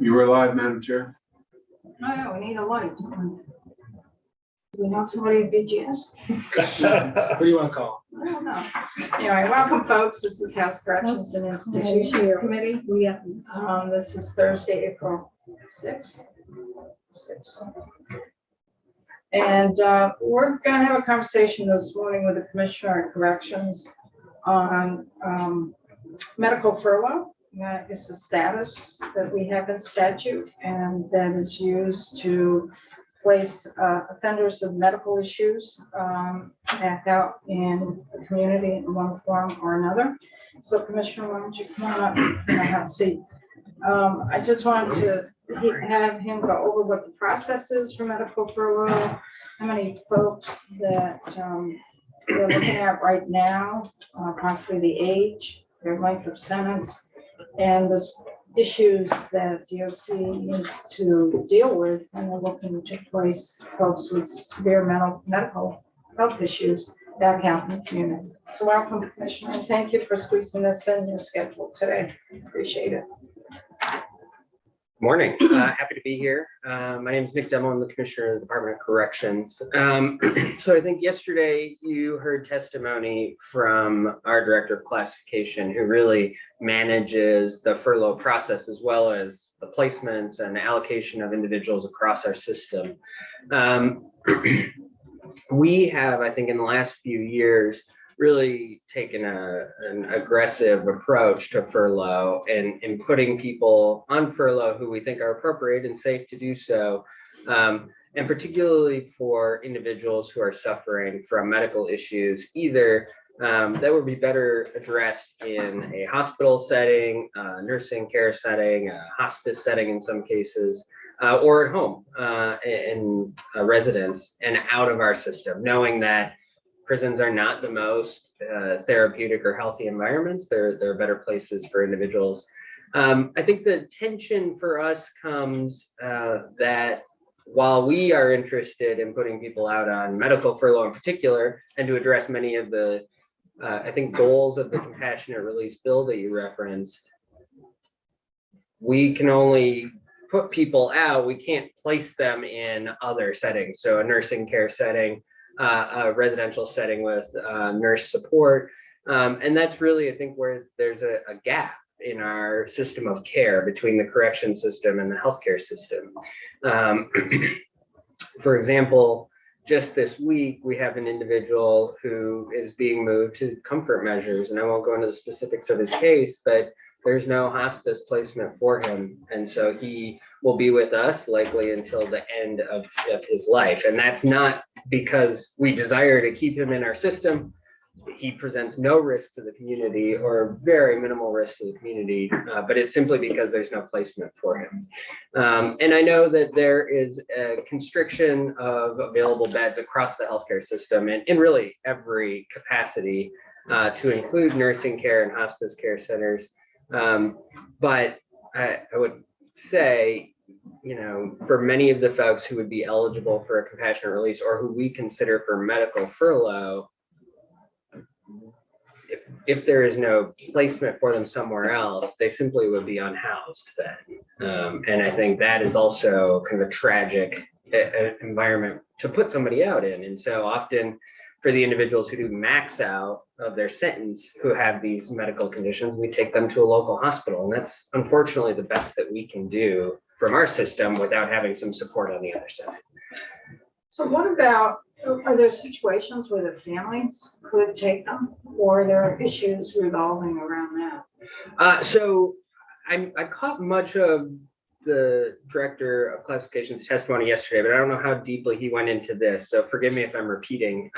You were live, Madam Chair. Oh, yeah, we need a light. Do we know somebody at BGS? What do you want to call? I don't know. Anyway, welcome, folks. This is House Corrections and Institutions Committee. This is Thursday, April 6th. And we're going to have a conversation this morning with the Commissioner of Corrections on medical furlough. That is the status that we have in statute, and that is used to place offenders of medical issues back out in the community in one form or another. So, Commissioner, why don't you come on up and have a seat? I just wanted to have him go over what the process is for medical furlough, how many folks that we're looking at right now, possibly the age, their length of sentence, and the issues that DOC needs to deal with when they're looking to place folks with severe medical health issues back out in the community. So welcome, Commissioner, and thank you for squeezing this in your schedule today. Appreciate it. Morning. Happy to be here. My name is Nick Demo. I'm the Commissioner of the Department of Corrections. So I think yesterday you heard testimony from our Director of Classification, who really manages the furlough process as well as the placements and allocation of individuals across our system. We have, I think, in the last few years, really taken an aggressive approach to furlough and putting people on furlough who we think are appropriate and safe to do so. And particularly for individuals who are suffering from medical issues, either that would be better addressed in a hospital setting, a nursing care setting, a hospice setting in some cases, or at home in a residence and out of our system, knowing that prisons are not the most therapeutic or healthy environments. There are better places for individuals. I think the tension for us comes that while we are interested in putting people out on medical furlough in particular, and to address many of the, I think, goals of the compassionate release bill that you referenced, we can only put people out, we can't place them in other settings. So a nursing care setting, a residential setting with nurse support. And that's really, I think, where there's a gap in our system of care between the correction system and the healthcare system. For example, just this week, we have an individual who is being moved to comfort measures, and I won't go into the specifics of his case, but there's no hospice placement for him. And so he will be with us likely until the end of his life. And that's not because we desire to keep him in our system. He presents no risk to the community or very minimal risk to the community, but it's simply because there's no placement for him. And I know that there is a constriction of available beds across the healthcare system and in really every capacity to include nursing care and hospice care centers. But I would say, you know, for many of the folks who would be eligible for a compassionate release or who we consider for medical furlough, if there is no placement for them somewhere else, they simply would be unhoused then. And I think that is also kind of a tragic environment to put somebody out in. And so often for the individuals who do max out of their sentence, who have these medical conditions, we take them to a local hospital. And that's unfortunately the best that we can do from our system without having some support on the other side. So what about, are there situations where the families could take them, or there are issues revolving around that? So I caught much of the Director of Classification's testimony yesterday, but I don't know how deeply he went into this, so forgive me if I'm repeating.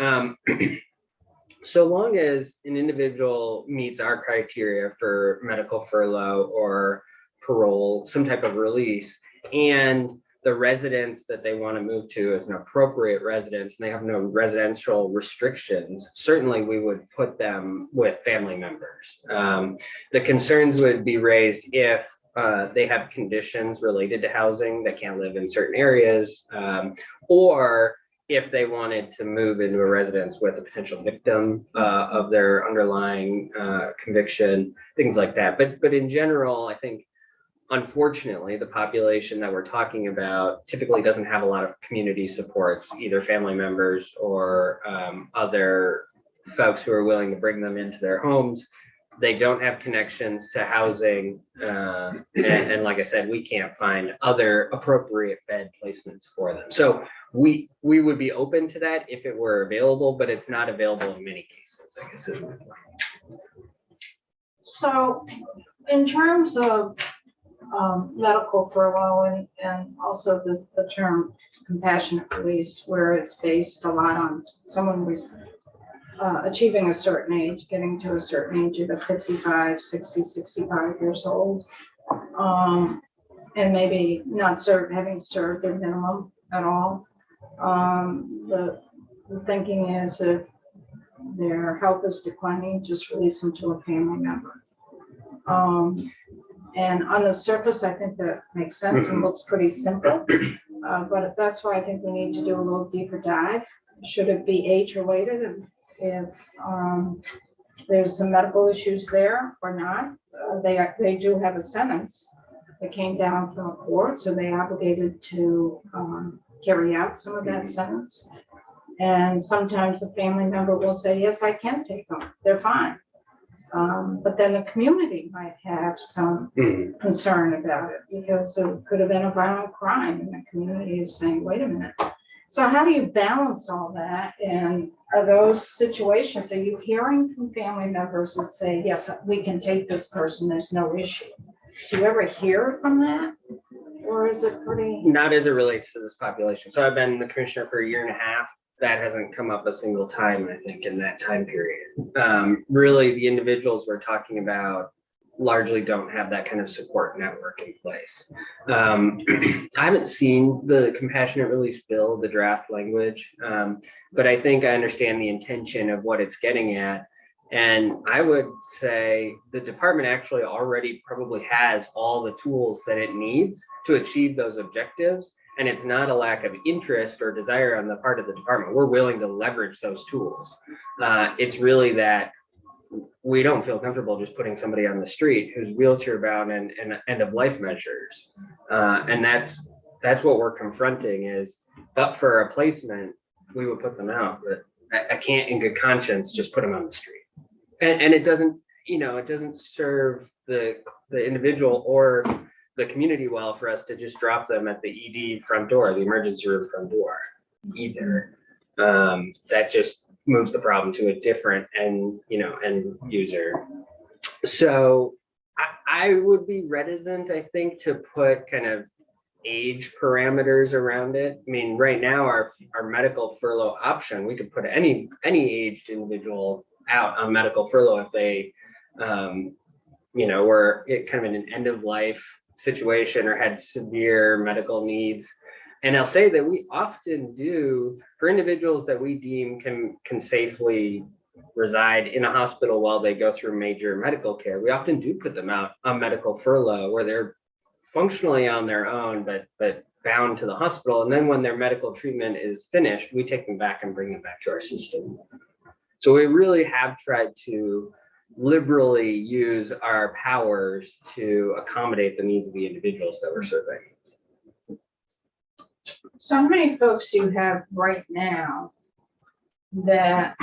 So long as an individual meets our criteria for medical furlough or parole, some type of release, and the residence that they want to move to is an appropriate residence and they have no residential restrictions, certainly we would put them with family members. The concerns would be raised if they have conditions related to housing, that can't live in certain areas, or if they wanted to move into a residence with a potential victim of their underlying conviction, things like that. But in general, I think unfortunately, the population that we're talking about typically doesn't have a lot of community supports, either family members or other folks who are willing to bring them into their homes. They don't have connections to housing. And like I said, we can't find other appropriate bed placements for them. So we would be open to that if it were available, but it's not available in many cases, I guess is my point. So in terms of medical furlough and also the term compassionate release, where it's based a lot on someone who's achieving a certain age, getting to a certain age, either 55, 60, 65 years old, and maybe not having served their minimum at all. The thinking is if their health is declining, just release them to a family member. And on the surface, I think that makes sense and looks pretty simple, but that's why I think we need to do a little deeper dive. Should it be age related? If there's some medical issues there or not, they do have a sentence that came down from a court, so they obligated to carry out some of that sentence. And sometimes the family member will say, yes, I can take them, they're fine. But then the community might have some concern about it because it could have been a violent crime, and the community is saying, wait a minute. So how do you balance all that? And are those situations, are you hearing from family members that say, yes, we can take this person, there's no issue? Do you ever hear from that? Or is it pretty? Not as it relates to this population. So I've been the commissioner for a year and a half. That hasn't come up a single time, I think, in that time period. Really, the individuals we're talking about largely don't have that kind of support network in place. I haven't seen the compassionate release bill, the draft language, but I think I understand the intention of what it's getting at. And I would say the department actually already probably has all the tools that it needs to achieve those objectives. And it's not a lack of interest or desire on the part of the department. We're willing to leverage those tools. It's really that we don't feel comfortable just putting somebody on the street who's wheelchair bound and end of life measures. And that's what we're confronting is, but for a placement, we would put them out, but I can't in good conscience just put them on the street. And it doesn't, it doesn't serve the individual or the community well for us to just drop them at the ED front door, the emergency room front door either. That just moves the problem to a different end user. So I would be reticent, I think, to put kind of age parameters around it. I mean, right now our medical furlough option, we could put any aged individual out on medical furlough if they were kind of in an end of life situation or had severe medical needs. And I'll say that we often do, for individuals that we deem can safely reside in a hospital while they go through major medical care, we often do put them out on medical furlough where they're functionally on their own, but bound to the hospital. And then when their medical treatment is finished, we take them back and bring them back to our system. So we really have tried to liberally use our powers to accommodate the needs of the individuals that we're serving. So how many folks do you have right now that,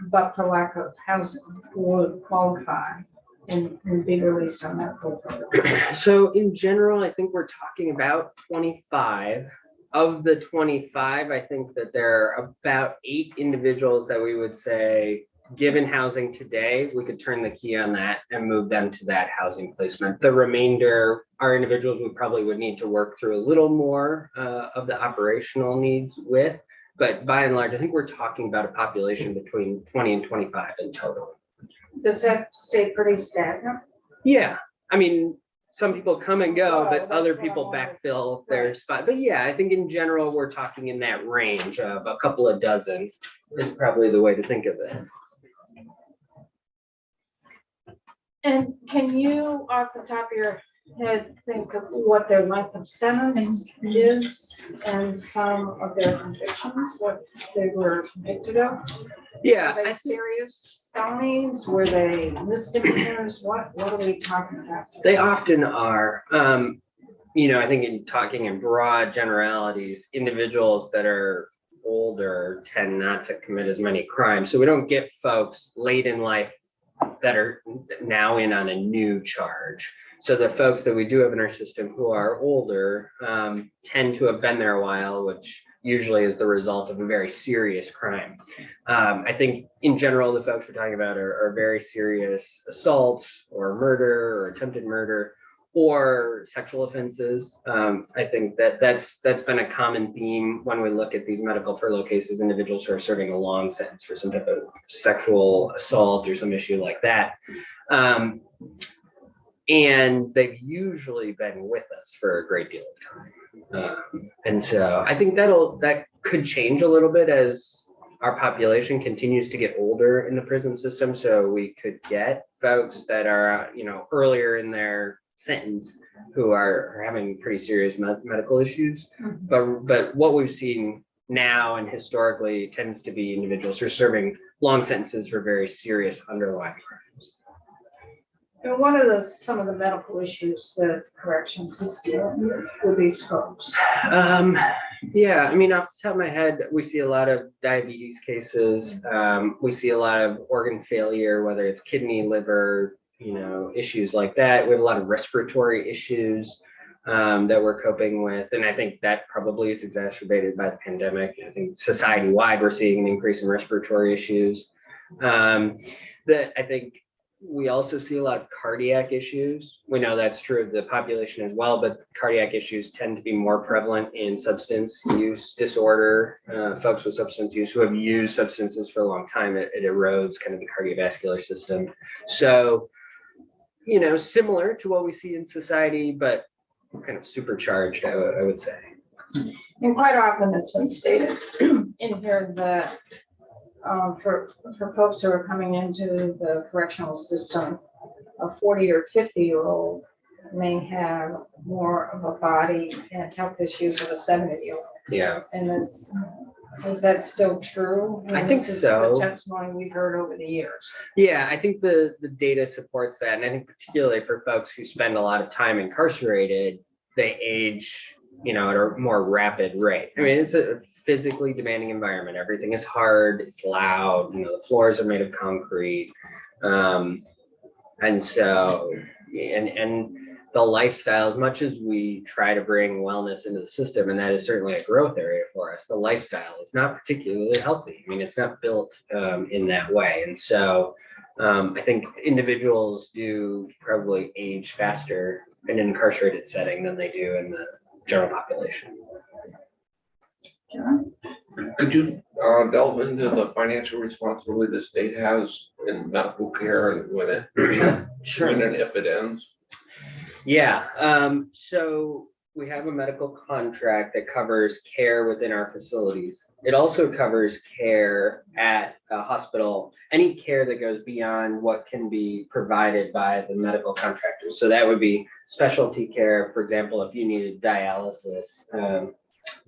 but for lack of housing, would qualify and be released on that program? So in general, I think we're talking about 25. Of the 25, I think that there are about 8 individuals that we would say, given housing today, we could turn the key on that and move them to that housing placement. The remainder are individuals we probably would need to work through a little more of the operational needs with. But by and large, I think we're talking about a population between 20 and 25 in total. Does that stay pretty stagnant? Yeah, I mean, some people come and go, Oh, but that's other what people I wanted. backfill their spot. But yeah, I think in general, we're talking in that range of a couple of dozen is probably the way to think of it. And can you, off the top of your think of what their length of sentence is and some of their convictions, what they were convicted of. Yeah, Were they serious felonies? Were they misdemeanors? What are we talking about? they often are. I think in talking in broad generalities, individuals that are older tend not to commit as many crimes. So we don't get folks late in life that are now in on a new charge. So the folks that we do have in our system who are older tend to have been there a while, which usually is the result of a very serious crime. I think in general, the folks we're talking about are very serious assaults or murder or attempted murder or sexual offenses. I think that's been a common theme when we look at these medical furlough cases, individuals who are serving a long sentence for some type of sexual assault or some issue like that. And they've usually been with us for a great deal of time. And so I think that could change a little bit as our population continues to get older in the prison system. So we could get folks that are, earlier in their sentence who are having pretty serious medical issues. But what we've seen now and historically tends to be individuals who are serving long sentences for very serious underlying crimes. And what are some of the medical issues that corrections is dealing with these folks? Yeah, I mean, off the top of my head, we see a lot of diabetes cases. We see a lot of organ failure, whether it's kidney, liver, issues like that. We have a lot of respiratory issues that we're coping with. And I think that probably is exacerbated by the pandemic. I think society-wide, we're seeing an increase in respiratory issues. That I think we also see a lot of cardiac issues. We know that's true of the population as well, but cardiac issues tend to be more prevalent in substance use disorder. Folks with substance use who have used substances for a long time, it erodes kind of the cardiovascular system. So, similar to what we see in society, but kind of supercharged, I would say. And quite often it's been stated in here that for folks who are coming into the correctional system, a 40 or 50-year-old may have more of a body and health issues of a 70-year-old. Yeah. And is that still true? I think this is so. the testimony we've heard over the years. Yeah, I think the data supports that. And I think particularly for folks who spend a lot of time incarcerated, they age, at a more rapid rate. I mean, it's a physically demanding environment. Everything is hard, it's loud, the floors are made of concrete. And so, and the lifestyle, as much as we try to bring wellness into the system, and that is certainly a growth area for us, the lifestyle is not particularly healthy. I mean, it's not built in that way. And so I think individuals do probably age faster in an incarcerated setting than they do in the general population. John? Could you delve into the financial responsibility the state has in medical care and when it when and if it ends? Yeah, so we have a medical contract that covers care within our facilities. It also covers care at a hospital, any care that goes beyond what can be provided by the medical contractors. So that would be specialty care. For example, if you needed dialysis,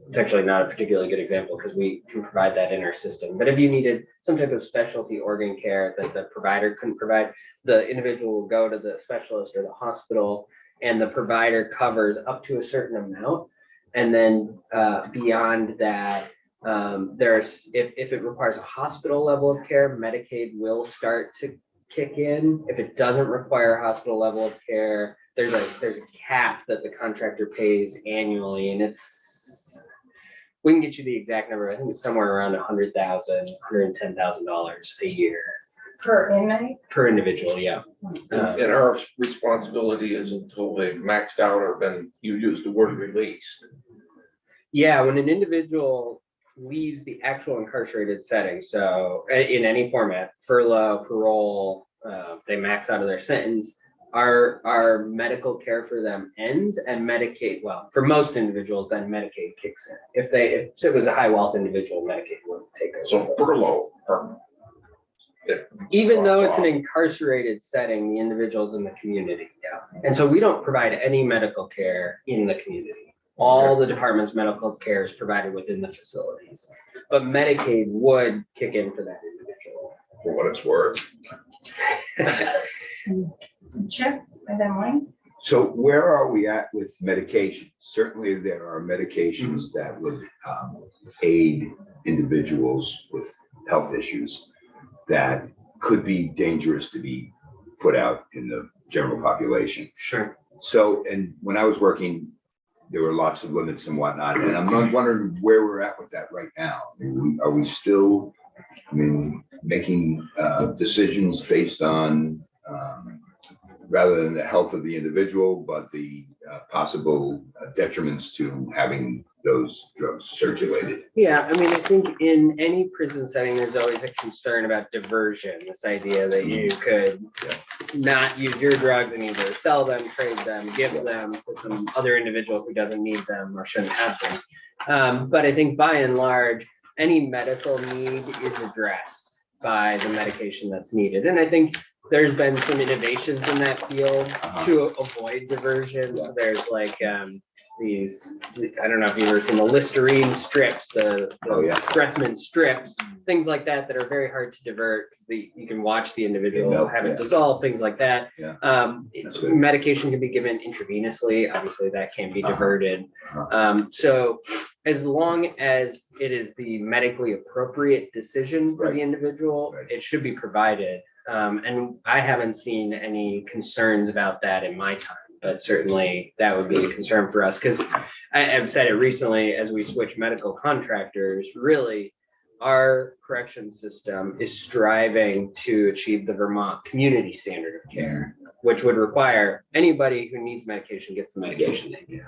it's actually not a particularly good example because we can provide that in our system. But if you needed some type of specialty organ care that the provider couldn't provide, the individual will go to the specialist or the hospital, and the provider covers up to a certain amount. And then beyond that, there's if it requires a hospital level of care, Medicaid will start to kick in. If it doesn't require a hospital level of care, there's a cap that the contractor pays annually, and we can get you the exact number. I think it's somewhere around $100,000, $110,000 a year. Per inmate? Per individual, yeah. And our responsibility is until they've maxed out or been, you used the word released. Yeah, when an individual leaves the actual incarcerated setting, so in any format, furlough, parole, they max out of their sentence, our medical care for them ends, and Medicaid, well, for most individuals, then Medicaid kicks in. If it was a high wealth individual, Medicaid would take over. So furlough, Even though it's an incarcerated setting, the individual's in the community. Yeah. And so we don't provide any medical care in the community. All the department's medical care is provided within the facilities. But Medicaid would kick in for that individual. For what it's worth. Chip, and then Wayne? So where are we at with medication? Certainly there are medications that would aid individuals with health issues that could be dangerous to be put out in the general population. Sure. So, and when I was working, there were lots of limits and whatnot, and I'm not wondering where we're at with that right now. Are we still, making decisions based on rather than the health of the individual, but the possible detriments to having those drugs circulated? Yeah, I think in any prison setting, there's always a concern about diversion. This idea that you could not use your drugs and either sell them, trade them, give them to some other individual who doesn't need them or shouldn't have them. But I think by and large, any medical need is addressed by the medication that's needed. And I think there's been some innovations in that field to avoid diversion. So there's like these, I don't know if you've ever seen the Listerine strips, the Breathman strips, things like that that are very hard to divert. You can watch the individual have it dissolve, things like that. Medication can be given intravenously. Obviously, that can't be diverted. So as long as it is the medically appropriate decision for the individual, it should be provided. And I haven't seen any concerns about that in my time, but certainly that would be a concern for us because I've said it recently as we switch medical contractors, really our correction system is striving to achieve the Vermont community standard of care, which would require anybody who needs medication gets the medication they need.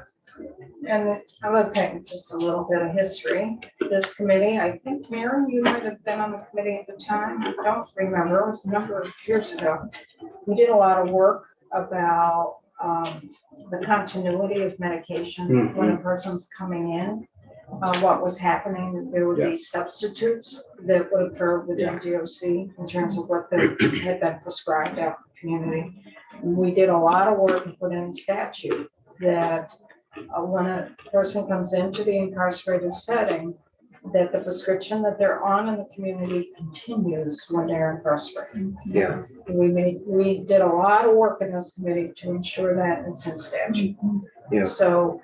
And I'm going to take just a little bit of history. This committee, I think, Mary, you might have been on the committee at the time. I don't remember. It was a number of years ago. We did a lot of work about the continuity of medication when a person's coming in, what was happening. There would be substitutes that would occur within DOC in terms of what had been prescribed out in the community. We did a lot of work and put in statute that when a person comes into the incarcerated setting, that the prescription that they're on in the community continues when they're incarcerated. Yeah. We did a lot of work in this committee to ensure that it's in statute. Yeah. So,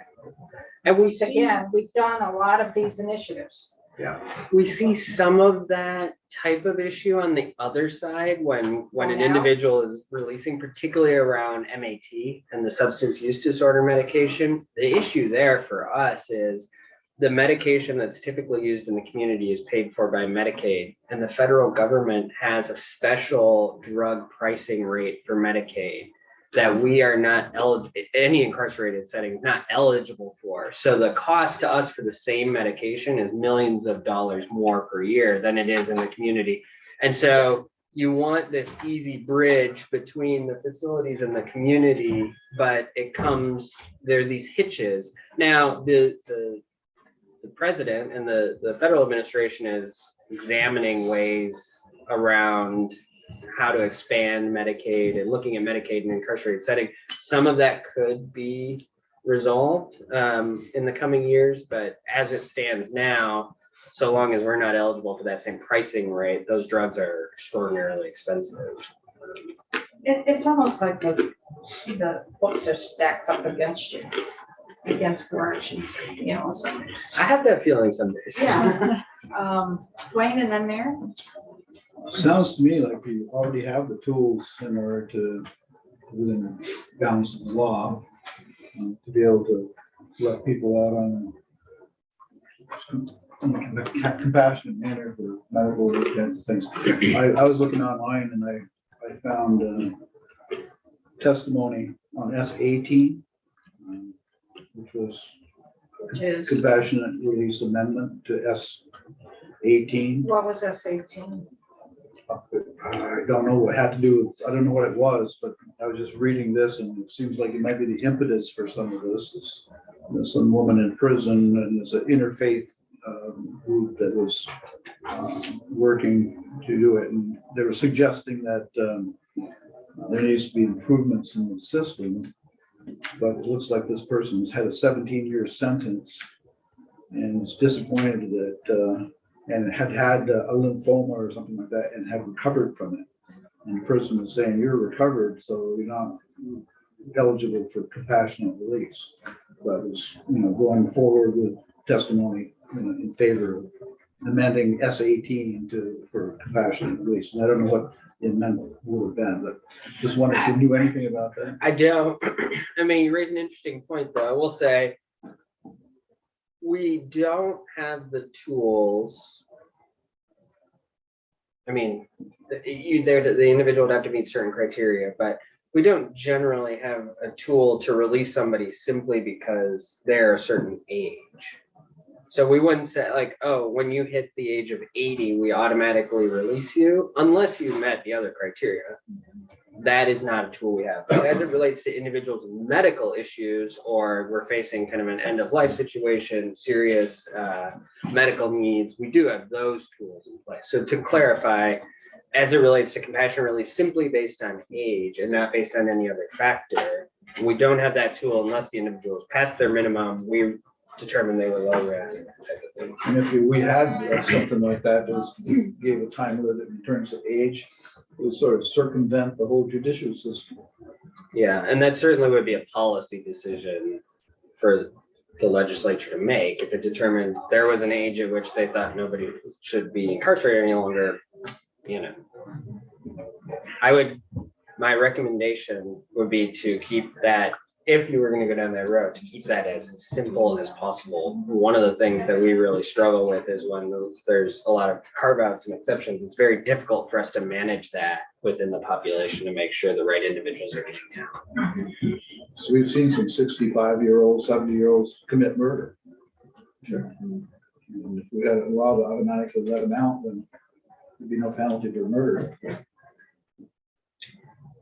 and we've done a lot of these initiatives. Yeah. We see some of that type of issue on the other side when an individual is releasing, particularly around MAT and the substance use disorder medication. The issue there for us is the medication that's typically used in the community is paid for by Medicaid, and the federal government has a special drug pricing rate for Medicaid that we are not eligible, any incarcerated setting is not eligible for. So the cost to us for the same medication is millions of dollars more per year than it is in the community. And so you want this easy bridge between the facilities and the community, but there are these hitches. Now, the president and the federal administration is examining ways around how to expand Medicaid and looking at Medicaid in an incarcerated setting. Some of that could be resolved in the coming years, but as it stands now, so long as we're not eligible for that same pricing rate, those drugs are extraordinarily expensive. It's almost like the books are stacked up against you, against corrections, some days. I have that feeling some days. Yeah. Wayne and then Mary? Sounds to me like you already have the tools in order to, within the bounds of the law, to be able to let people out in a compassionate manner for medical kinds of things. I was looking online and I found testimony on S18, which was compassionate release amendment to S18. What was S18? I don't know what it had to do with, I don't know what it was, but I was just reading this and it seems like it might be the impetus for some of this. There's some woman in prison and there's an interfaith group that was working to do it. And they were suggesting that there needs to be improvements in the system. But it looks like this person's had a 17-year sentence and is disappointed that, and had a lymphoma or something like that and had recovered from it. And the person was saying, you're recovered, so you're not eligible for compassionate release. But was, going forward with testimony in favor of amending S18 for compassionate release. And I don't know what the amendment would have been, but just wondered if you knew anything about that. I don't. I mean, you raise an interesting point, though. I will say we don't have the tools. I mean, the individual would have to meet certain criteria, but we don't generally have a tool to release somebody simply because they're a certain age. So we wouldn't say like, oh, when you hit the age of 80, we automatically release you, unless you met the other criteria. That is not a tool we have. But as it relates to individuals with medical issues, or we're facing kind of an end of life situation, serious medical needs, we do have those tools in place. So to clarify, as it relates to compassionate release, simply based on age and not based on any other factor, we don't have that tool unless the individual is past their minimum. We determined they were low risk. And if we had something like that, that gave a time limit in terms of age, it would sort of circumvent the whole judicial system. Yeah, and that certainly would be a policy decision for the legislature to make. If it determined there was an age at which they thought nobody should be incarcerated any longer, my recommendation would be to keep that, if you were going to go down that road, to keep that as simple as possible. One of the things that we really struggle with is when there's a lot of carve-outs and exceptions, it's very difficult for us to manage that within the population to make sure the right individuals are getting down. So we've seen some 65-year-olds, 70-year-olds commit murder. Sure. And if we had a law to automatically let them out, then there'd be no penalty for murder.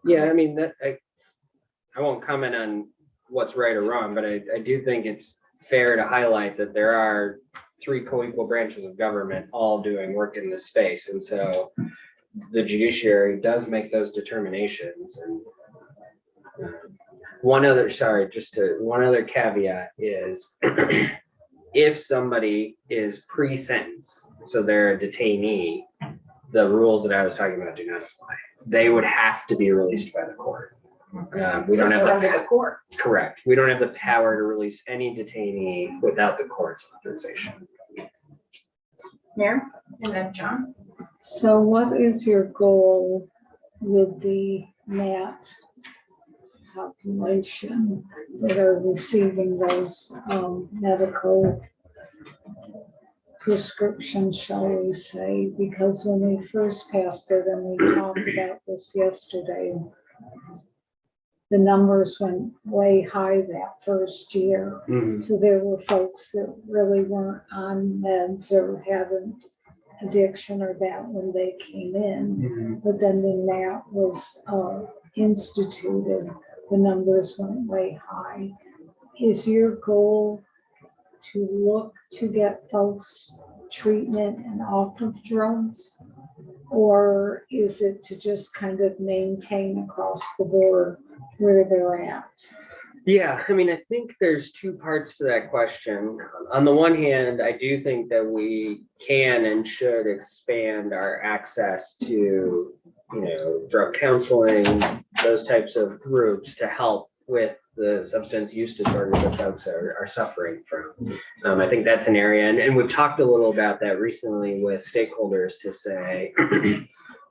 Yeah, I mean, that I won't comment on what's right or wrong, but I do think it's fair to highlight that there are three co-equal branches of government all doing work in this space. And so the judiciary does make those determinations. And one other caveat is if somebody is pre-sentence, so they're a detainee, the rules that I was talking about do not apply. They would have to be released by the court. We don't have the court. Correct. We don't have the power to release any detainee without the court's authorization. Mayor, and then John. So what is your goal with the MAT population that are receiving those medical prescriptions, shall we say? Because when we first passed it, and we talked about this yesterday, the numbers went way high that first year. Mm-hmm. So there were folks that really weren't on meds or had an addiction or that when they came in. Mm-hmm. But then when that was instituted, the numbers went way high. Is your goal to look to get folks treatment and off of drugs? Or is it to just kind of maintain across the board where they're at? Yeah, I mean, I think there's two parts to that question. On the one hand, I do think that we can and should expand our access to, drug counseling, those types of groups to help with the substance use disorders that folks are suffering from. I think that's an area, and we've talked a little about that recently with stakeholders to say,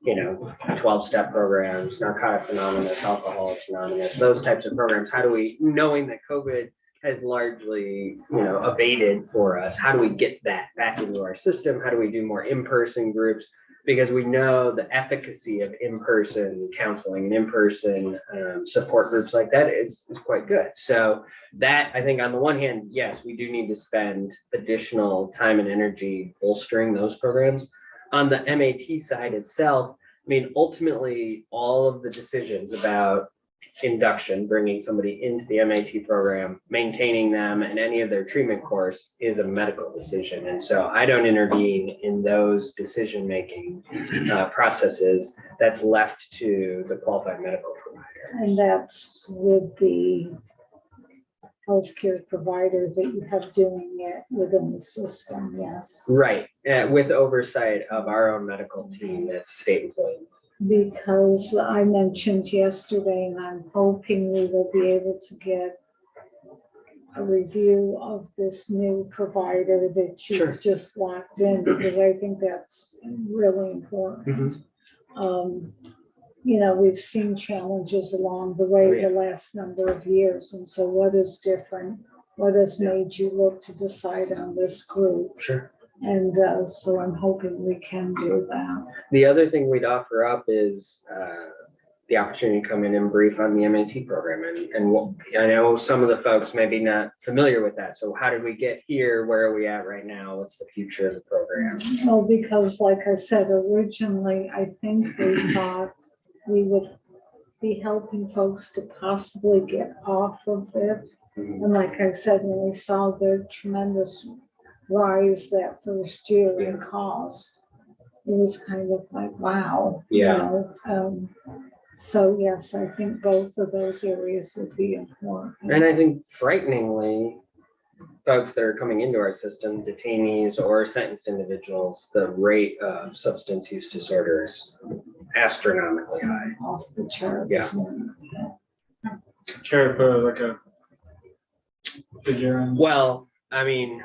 12-step programs, Narcotics Anonymous, Alcoholics Anonymous, those types of programs. How do we, knowing that COVID has largely, abated for us, how do we get that back into our system? How do we do more in-person groups? Because we know the efficacy of in-person counseling and in-person support groups like that is quite good. So that, I think on the one hand, yes, we do need to spend additional time and energy bolstering those programs. On the MAT side itself, I mean, ultimately, all of the decisions about induction, bringing somebody into the MAT program, maintaining them and any of their treatment course is a medical decision. And so I don't intervene in those decision-making processes. That's left to the qualified medical provider. And that's with the healthcare provider that you have doing it within the system, yes. Right, with oversight of our own medical team that's state employed. Because I mentioned yesterday, and I'm hoping we will be able to get a review of this new provider that Sure. you've just locked in, because I think that's really important. You know, we've seen challenges along the way the last number of years, and so what is different? What has made you look to decide on this group? Sure. And so I'm hoping we can do that. The other thing we'd offer up is the opportunity to come in and brief on the MAT program. And I know some of the folks may be not familiar with that. So how did we get here? Where are we at right now? What's the future of the program? Well, because like I said, originally, I think we thought we would be helping folks to possibly get off of it. And like I said, when we saw the tremendous rise that first year in cost, it was kind of like, wow. Yeah. You know? So yes, I think both of those areas would be important. And I think frighteningly, folks that are coming into our system, detainees or sentenced individuals, the rate of substance use disorder is astronomically high. Off the charts. Yeah. Care to put like a figure in? Well, I mean,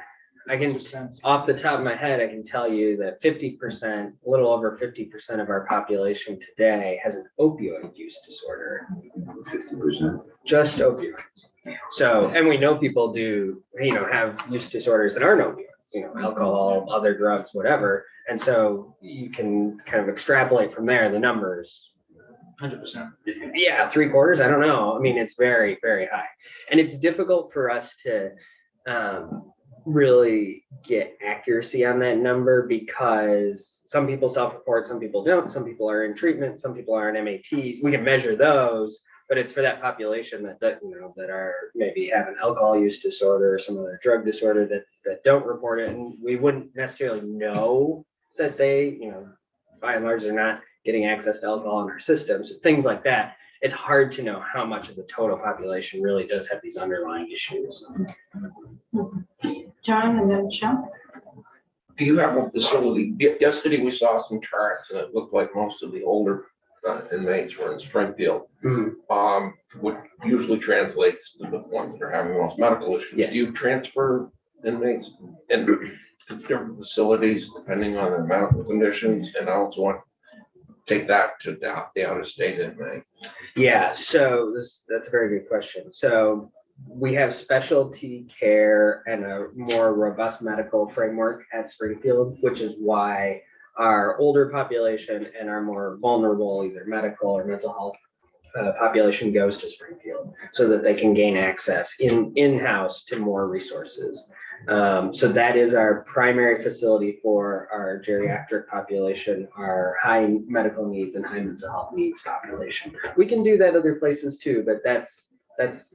I can, Just sense. off the top of my head, I can tell you that 50%, a little over 50% of our population today has an opioid use disorder, 50%. just opioids. So, and we know people do, you know, have use disorders that aren't opioids, you know, alcohol, other drugs, whatever. And so you can kind of extrapolate from there, the numbers. 100%. Yeah, 3/4, I don't know. I mean, it's very, very high. And it's difficult for us to really get accuracy on that number because some people self-report, some people don't, some people are in treatment, some people are in MATs. We can measure those, but it's for that population that you know, that are maybe have an alcohol use disorder or some other drug disorder that don't report it. And we wouldn't necessarily know that they, you know, by and large, they're not getting access to alcohol in our systems, things like that. It's hard to know how much of the total population really does have these underlying issues. John and then Chuck. Do you have a facility? Yesterday, we saw some charts and it looked like most of the older inmates were in Springfield. Which usually translates to the ones that are having most medical issues. Yes. Do you transfer inmates into different facilities depending on their medical conditions? And I also want to take that to the out-of-state inmate. Yeah, so that's a very good question. So we have specialty care and a more robust medical framework at Springfield, which is why our older population and our more vulnerable, either medical or mental health population goes to Springfield so that they can gain access in-house to more resources. So that is our primary facility for our geriatric population, our high medical needs and high mental health needs population. We can do that other places too, but that's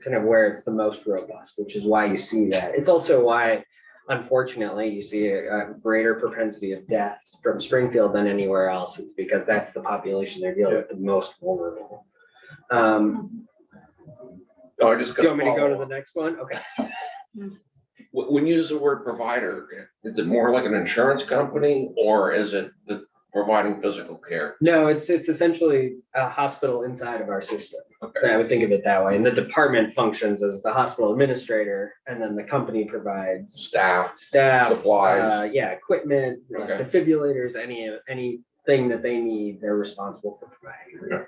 kind of where it's the most robust, which is why you see that. It's also why, unfortunately, you see a greater propensity of deaths from Springfield than anywhere else. It's because that's the population they're dealing with the most vulnerable. Oh, I just Do you want me to go to the next one? Okay. When you use the word provider, is it more like an insurance company or is it the providing physical care? No, it's essentially a hospital inside of our system. Okay. I would think of it that way. And the department functions as the hospital administrator, and then the company provides Staff, staff, supplies. equipment, Okay. defibrillators, anything that they need, they're responsible for providing. Okay.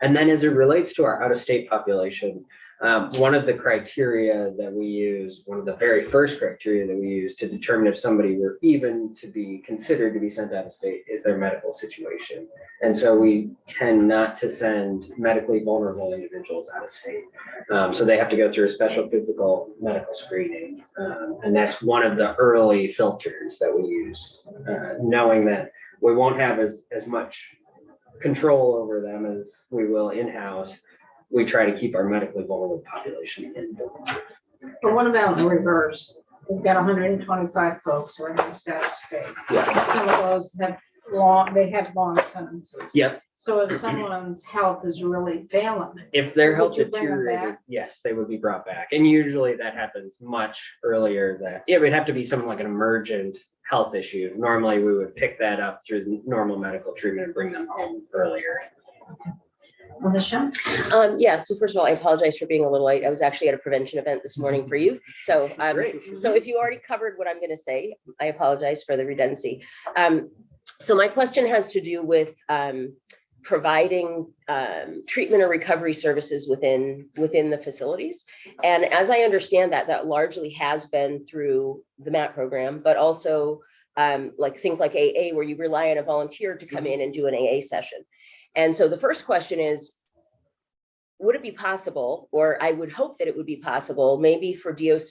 And then as it relates to our out-of-state population, one of the criteria that we use, one of the very first criteria that we use to determine if somebody were even to be considered to be sent out of state is their medical situation. And so we tend not to send medically vulnerable individuals out of state. So they have to go through a special physical medical screening. And that's one of the early filters that we use, knowing that we won't have as much control over them as we will in-house. we try to keep our medically vulnerable population in. But what about in reverse? We've got 125 folks who are in the status state. Yeah. Some of those have long sentences. Yep. So if someone's health is really failing, If their Would health you bring them deteriorated, back? yes, they would be brought back. And usually that happens much earlier than, it would have to be something like an emergent health issue. Normally, we would pick that up through the normal medical treatment and bring them home earlier. Alicia? Yeah, so first of all, I apologize for being a little late. I was actually at a prevention event this morning for youth. So, so if you already covered what I'm going to say, I apologize for the redundancy. So my question has to do with providing treatment or recovery services within the facilities. And as I understand that, that largely has been through the MAT program, but also like things like AA, where you rely on a volunteer to come in and do an AA session. And so the first question is, would it be possible, or I would hope that it would be possible, maybe for DOC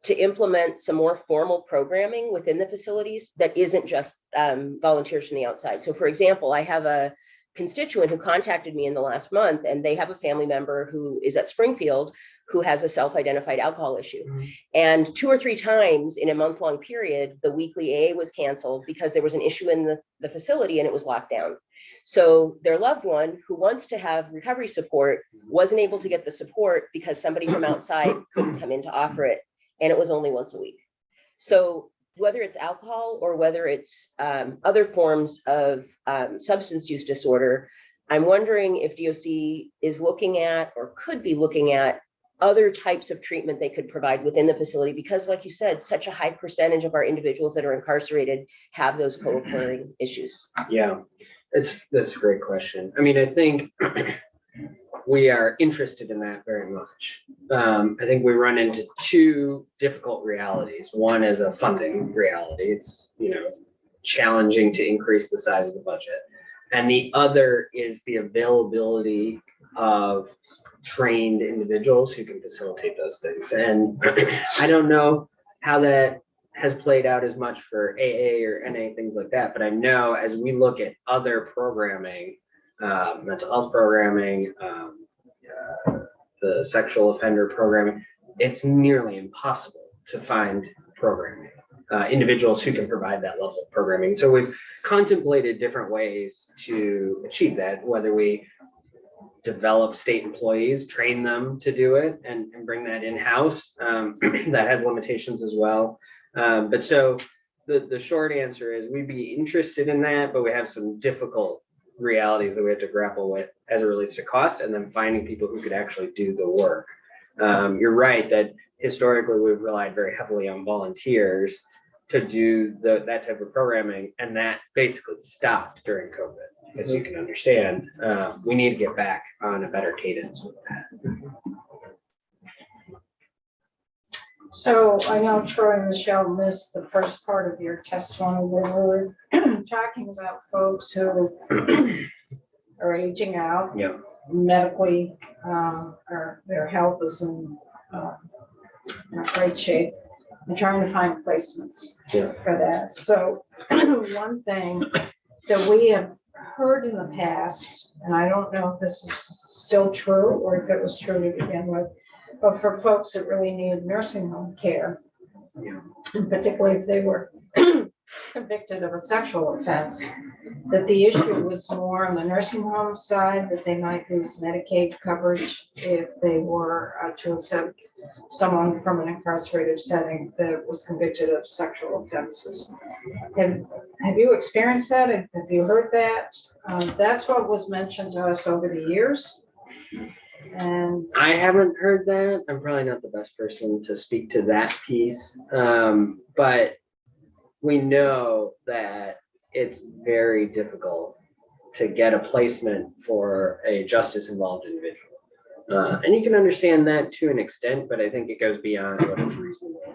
to implement some more formal programming within the facilities that isn't just volunteers from the outside. So for example, I have a constituent who contacted me in the last month, and they have a family member who is at Springfield who has a self-identified alcohol issue. Mm-hmm. And 2 or 3 times in a month-long period, the weekly AA was canceled because there was an issue in the facility and it was locked down. So their loved one who wants to have recovery support wasn't able to get the support because somebody from outside couldn't come in to offer it. And it was only once a week. So whether it's alcohol or whether it's other forms of substance use disorder, I'm wondering if DOC is looking at or could be looking at other types of treatment they could provide within the facility, because like you said, such a high percentage of our individuals that are incarcerated have those co-occurring issues. Yeah, that's a great question. I mean, I think we are interested in that very much. I think we run into 2 difficult realities. One is a funding reality. It's, challenging to increase the size of the budget. And the other is the availability of trained individuals who can facilitate those things. And I don't know how that has played out as much for AA or NA, things like that. But I know as we look at other programming, mental health programming, the sexual offender programming, it's nearly impossible to find programming, individuals who can provide that level of programming. So we've contemplated different ways to achieve that, whether we develop state employees, train them to do it and bring that in-house. That has limitations as well. But so the short answer is we'd be interested in that, but we have some difficult realities that we have to grapple with as it relates to cost, and then finding people who could actually do the work. You're right that historically we've relied very heavily on volunteers to do that type of programming, and that basically stopped during COVID. As you can understand, we need to get back on a better cadence with that. So I know Troy and Michelle missed the first part of your testimony where we were talking about folks who are aging out. Yeah. Medically, or their health is in great shape, and trying to find placements for that. So one thing that we have heard in the past, and I don't know if this is still true or if it was true to begin with, but for folks that really need nursing home care, and particularly if they were convicted of a sexual offense, that the issue was more on the nursing home side, that they might lose Medicaid coverage if they were to accept someone from an incarcerated setting that was convicted of sexual offenses. Have you experienced that? Have you heard that? That's what was mentioned to us over the years. And I haven't heard that. I'm probably not the best person to speak to that piece. But we know that it's very difficult to get a placement for a justice involved individual. And you can understand that to an extent, but I think it goes beyond what is reasonable.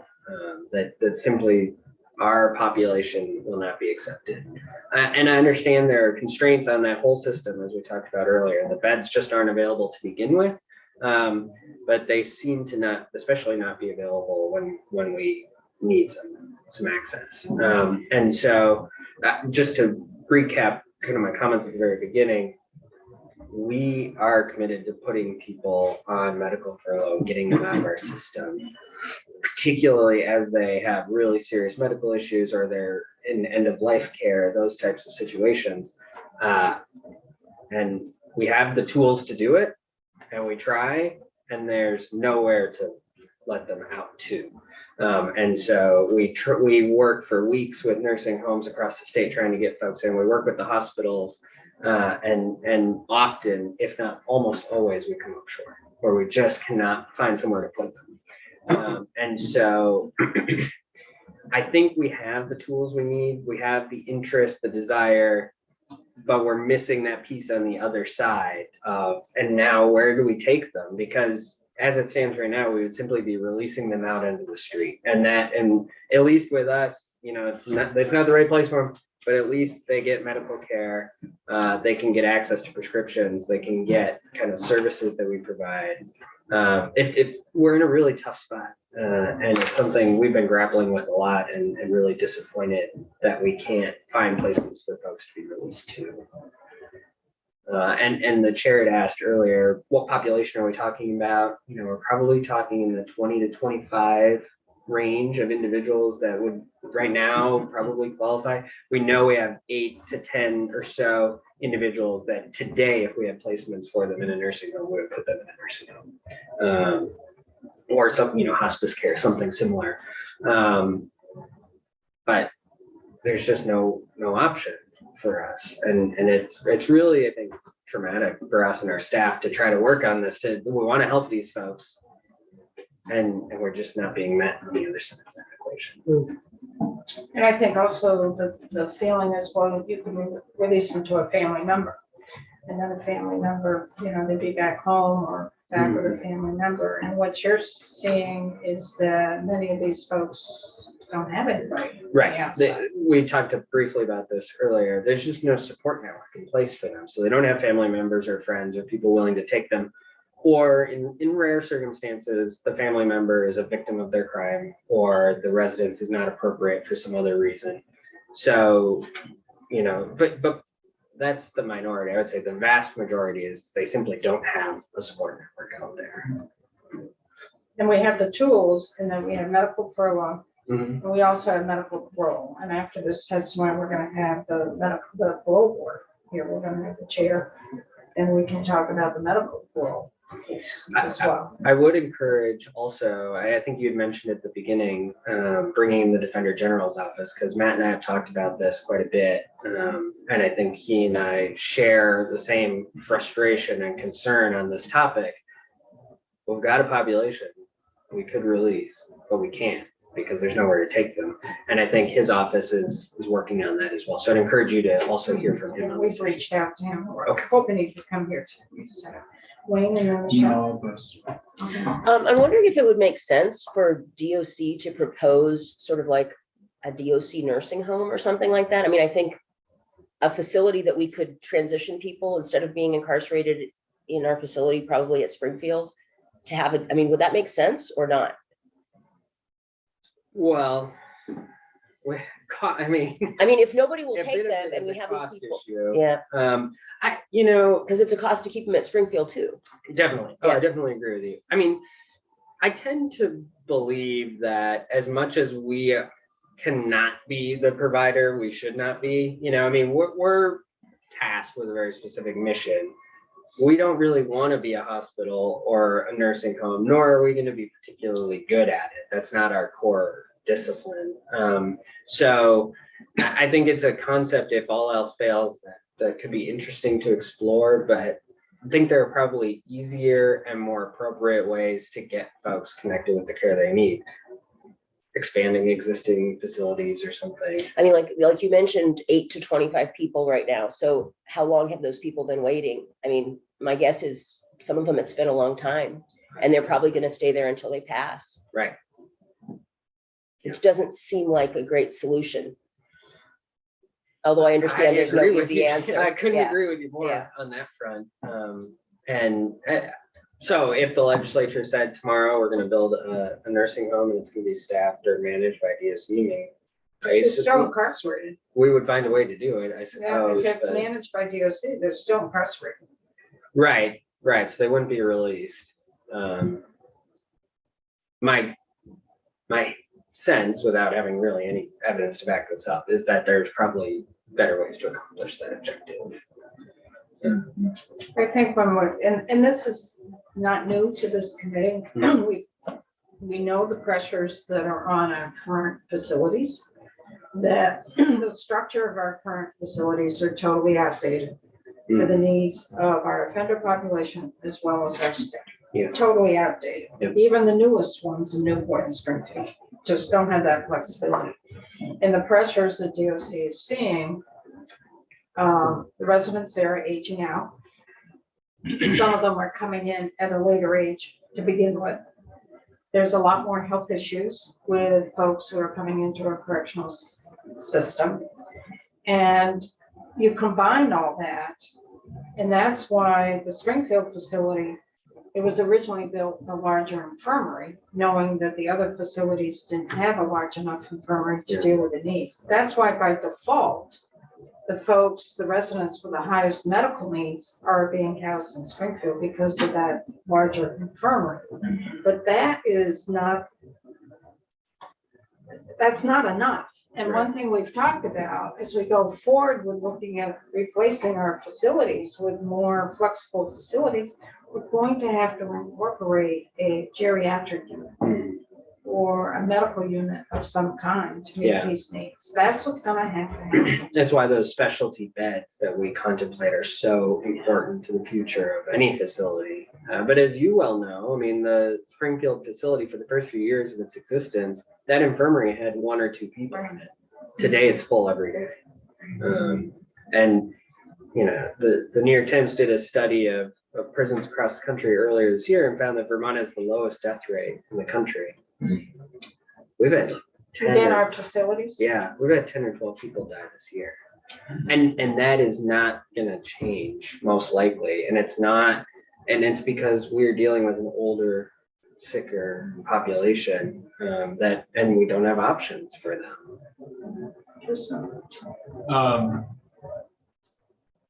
That simply our population will not be accepted. And I understand there are constraints on that whole system, as we talked about earlier. The beds just aren't available to begin with, but they seem to not, especially not be available when we need some access. And so just to recap kind of my comments at the very beginning, we are committed to putting people on medical furlough, getting them out of our system, particularly as they have really serious medical issues or they're in end of life care, those types of situations. And we have the tools to do it, and we try, and there's nowhere to let them out to. And so we work for weeks with nursing homes across the state trying to get folks in. We work with the hospitals, and often, if not almost always, we come up short, where we just cannot find somewhere to put them. And so I think we have the tools we need. We have the interest, the desire, but we're missing that piece on the other side of, and now where do we take them? Because as it stands right now, we would simply be releasing them out into the street. And at least with us, it's not the right place for them, but at least they get medical care. They can get access to prescriptions. They can get kind of services that we provide. We're in a really tough spot. And it's something we've been grappling with a lot and really disappointed that we can't find places for folks to be released to. And the chair had asked earlier, what population are we talking about? We're probably talking in the 20 to 25 range of individuals that would right now probably qualify. We know we have 8 to 10 or so individuals that today, if we had placements for them in a nursing home, we would put them in a nursing home. Or some, hospice care, something similar. But there's just no option for us. And it's really, I think, traumatic for us and our staff to try to work on this. We want to help these folks. And we're just not being met on the other side of that equation. And I think also the feeling is, well, you can release them to a family member. And then a family member, they'd be back home or back with a family member. And what you're seeing is that many of these folks don't have anybody. Right. We talked briefly about this earlier. There's just no support network in place for them. So they don't have family members or friends or people willing to take them. Or in rare circumstances, the family member is a victim of their crime or the residence is not appropriate for some other reason. So, but that's the minority. I would say the vast majority is they simply don't have a support network out there. And we have the tools, and then we have medical furlough, Mm-hmm. and we also have medical parole. And after this testimony, we're going to have the parole board here. We're going to have the chair, and we can talk about the medical parole piece as well. I would encourage also, I think you had mentioned at the beginning, bringing in the Defender General's office, because Matt and I have talked about this quite a bit. And I think he and I share the same frustration and concern on this topic. We've got a population we could release, but we can't because there's nowhere to take them. And I think his office is working on that as well. So I'd encourage you to also hear from him. We've reached out to him. We're Okay. hoping he could come here to Wayne and Michelle. I'm wondering if it would make sense for DOC to propose sort of like a DOC nursing home or something like that. I mean, I think a facility that we could transition people instead of being incarcerated in our facility, probably at Springfield, to have it. I mean, would that make sense or not? Well, I mean, if nobody will a take bit of them it and is we a have these cost people, issue. yeah, Because it's a cost to keep them at Springfield too. definitely. Oh, I definitely agree with you. I mean, I tend to believe that as much as we cannot be the provider, we should not be. We're tasked with a very specific mission. We don't really want to be a hospital or a nursing home, nor are we going to be particularly good at it. That's not our core discipline. So I think it's a concept, if all else fails, that could be interesting to explore, but I think there are probably easier and more appropriate ways to get folks connected with the care they need. Expanding existing facilities or something. I mean, like you mentioned, 8 to 25 people right now. So how long have those people been waiting? I mean, my guess is some of them, it's been a long time and they're probably going to stay there until they pass. Right. Which doesn't seem like a great solution. Although I understand there's no easy answer. I couldn't agree with you more on that front. So if the legislature said tomorrow we're going to build a nursing home and it's going to be staffed or managed by DOC, They're still incarcerated. we would find a way to do it, I Yeah, suppose. if it's managed by DOC, they're still incarcerated. Right, right. So they wouldn't be released. My sense, without having really any evidence to back this up, is that there's probably better ways to accomplish that objective. I think when we're, and this is not new to this committee, we know the pressures that are on our current facilities, that the structure of our current facilities are totally outdated for the needs of our offender population as well as our staff. Yeah. Totally outdated. Yep. Even the newest ones in Newport and Springfield just don't have that flexibility. And the pressures that DOC is seeing, the residents there are aging out. Some of them are coming in at a later age to begin with. There's a lot more health issues with folks who are coming into our correctional system. And you combine all that, and that's why the Springfield facility, it was originally built a larger infirmary, knowing that the other facilities didn't have a large enough infirmary to deal with the needs. That's why by default, the folks, the residents with the highest medical needs are being housed in Springfield because of that larger infirmary. But that is not, that's not enough. And one thing we've talked about as we go forward with looking at replacing our facilities with more flexible facilities, we're going to have to incorporate a geriatric unit or a medical unit of some kind to meet these needs. That's what's gonna have to happen. That's why those specialty beds that we contemplate are so important to the future of any facility. But as you well know, I mean, the Springfield facility for the first few years of its existence, that infirmary had 1 or 2 people in it. Today it's full every day. And you know, the New York Times did a study of prisons across the country earlier this year and found that Vermont has the lowest death rate in the country. We've had 10 Within our facilities? Yeah, we've had 10 or 12 people die this year. And that is not gonna change, most likely. And it's not, and it's because we're dealing with an older, sicker population and we don't have options for them.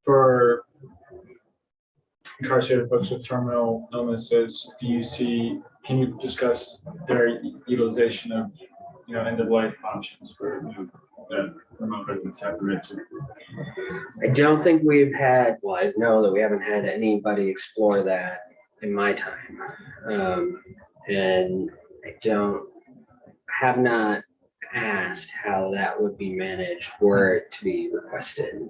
For incarcerated folks with terminal illnesses, can you discuss their utilization of, end of life options for, that remote residents have to enter? I don't think we've had, well, I know that we haven't had anybody explore that in my time. And have not asked how that would be managed were it to be requested.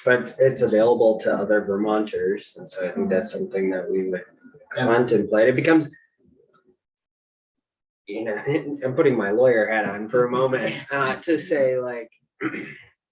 But it's available to other Vermonters. And so I think that's something that we would contemplate. It becomes, I'm putting my lawyer hat on for a moment to say, like,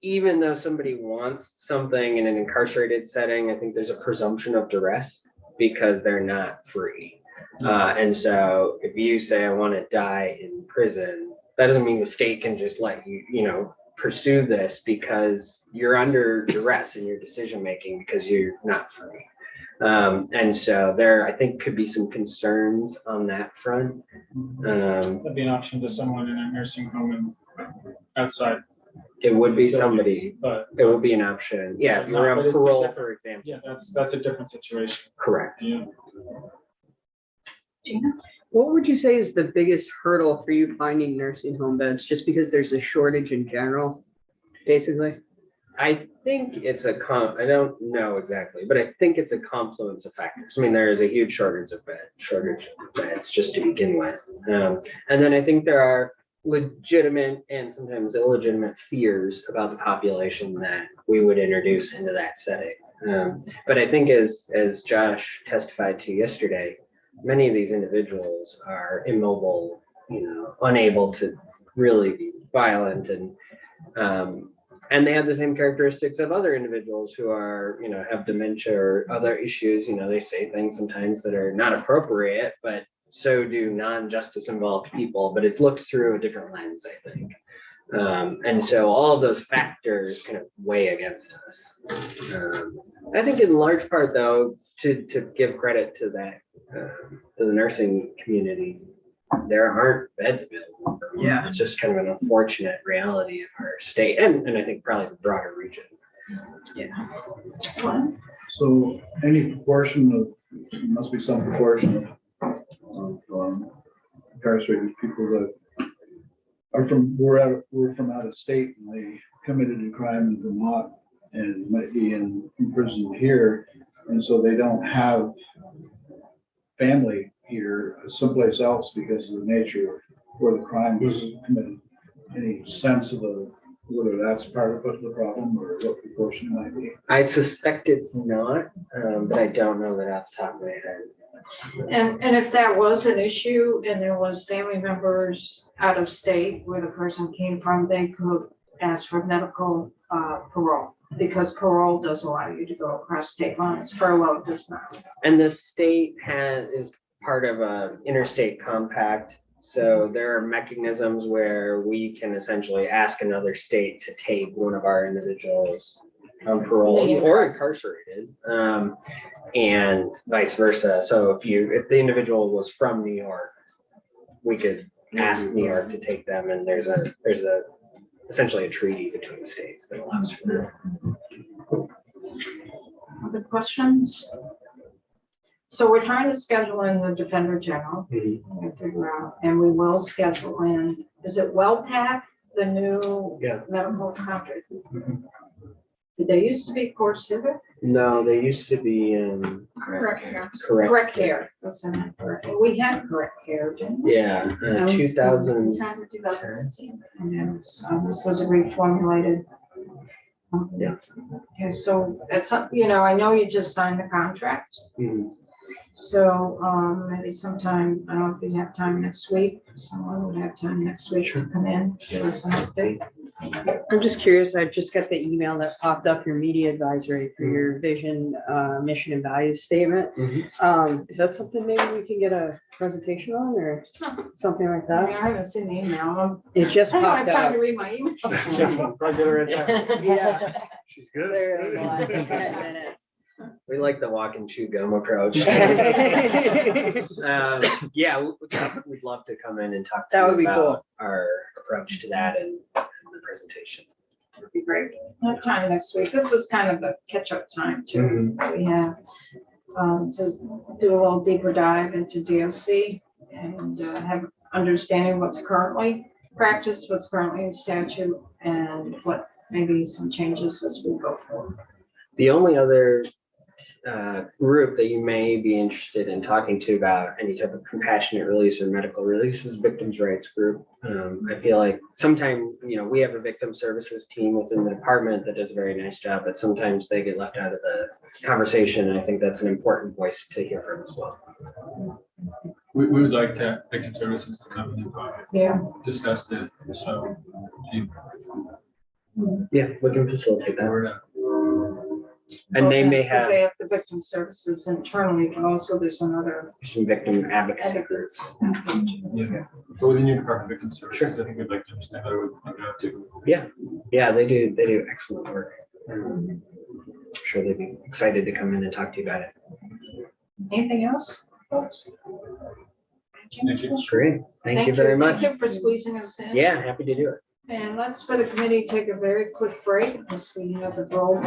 even though somebody wants something in an incarcerated setting, I think there's a presumption of duress because they're not free. And so if you say, I want to die in prison, that doesn't mean the state can just let you, pursue this because you're under duress in your decision-making because you're not free. And so there, I think, could be some concerns on that front. That'd be an option to someone in a nursing home and outside. It would be somebody, but it would be an option. Yeah, if you're on parole, for example. Yeah, that's a different situation. Correct. Yeah. What would you say is the biggest hurdle for you finding nursing home beds, just because there's a shortage in general, basically? I think it's I don't know exactly, but I think it's a confluence of factors. I mean, there is a huge shortage of beds just to begin with. And then I think there are legitimate and sometimes illegitimate fears about the population that we would introduce into that setting. But I think as Josh testified to yesterday, many of these individuals are immobile, unable to really be violent, and they have the same characteristics of other individuals who are, have dementia or other issues. They say things sometimes that are not appropriate, but so do non-justice involved people, but it's looked through a different lens, I think. And so all of those factors kind of weigh against us. I think in large part, though, to give credit to that, to the nursing community, there aren't beds available. Yeah, it's just kind of an unfortunate reality of our state, and I think probably the broader region. Yeah. So any proportion of, must be some proportion of incarcerated people that are were from out of state and they committed a crime in Vermont and might be in prison here. And so they don't have family here someplace else because of the nature of where the crime was committed. Any sense of whether that's part of the problem or what proportion it might be? I suspect it's not, but I don't know that off the top of my head. And if that was an issue and there was family members out of state where the person came from, they could ask for medical parole, because parole does allow you to go across state lines, furlough does not. And the state is part of a interstate compact. So there are mechanisms where we can essentially ask another state to take one of our individuals on parole or incarcerated, and vice versa. So if the individual was from New York, we could ask New York to take them, and there's essentially a treaty between states that allows for that. Other questions? So we're trying to schedule in the Defender General, and figure out, and we will schedule in, is it WellPAC, the new medical contract? Did they used to be Core Civic? No, they used to be Correct Care. Correct. Care. That's what I meant, correct. We had Correct Care, didn't we? Yeah, 2000. And then, so this was a reformulated. Yeah. Okay, so it's, I know you just signed the contract. Mhm. So, maybe sometime, I don't know if you have time next week, someone would have time next week to come in, give us an update. I'm just curious, I just got the email that popped up, your media advisory for your vision, mission and values statement. Is that something maybe we can get a presentation on or something like I mean, that? I haven't seen the email. It just I don't have popped time up. to read my email. Yeah, She's good. there in the last like 10 minutes. We like the walk and chew gum approach. Yeah, we'd love to come in and talk to That you would be about cool. our approach to that and the presentation. Would be great. I have time next week. This is kind of a catch-up time too. We have to do a little deeper dive into DOC and have understanding what's currently practiced, what's currently in statute, and what maybe some changes as we go forward. The only other group that you may be interested in talking to about any type of compassionate release or medical release is victims' rights group. I feel like sometimes, we have a victim services team within the department that does a very nice job, but sometimes they get left out of the conversation. And I think that's an important voice to hear from as well. We would like to victim services to come in and discuss it. So, Yeah, we can facilitate that. we're not. And they may Because have they have the victim services internally, but also there's another. some victim advocacy groups. Yeah, but within your department, victim services, I think we'd like to understand how it would go to. Yeah, they do excellent work. I'm sure they'd be excited to come in and talk to you about it. Anything else? Thank you. Great. Thank you very much. Thank you for squeezing us in. Yeah, happy to do it. And let's, for the committee, take a very quick break because we have a goal.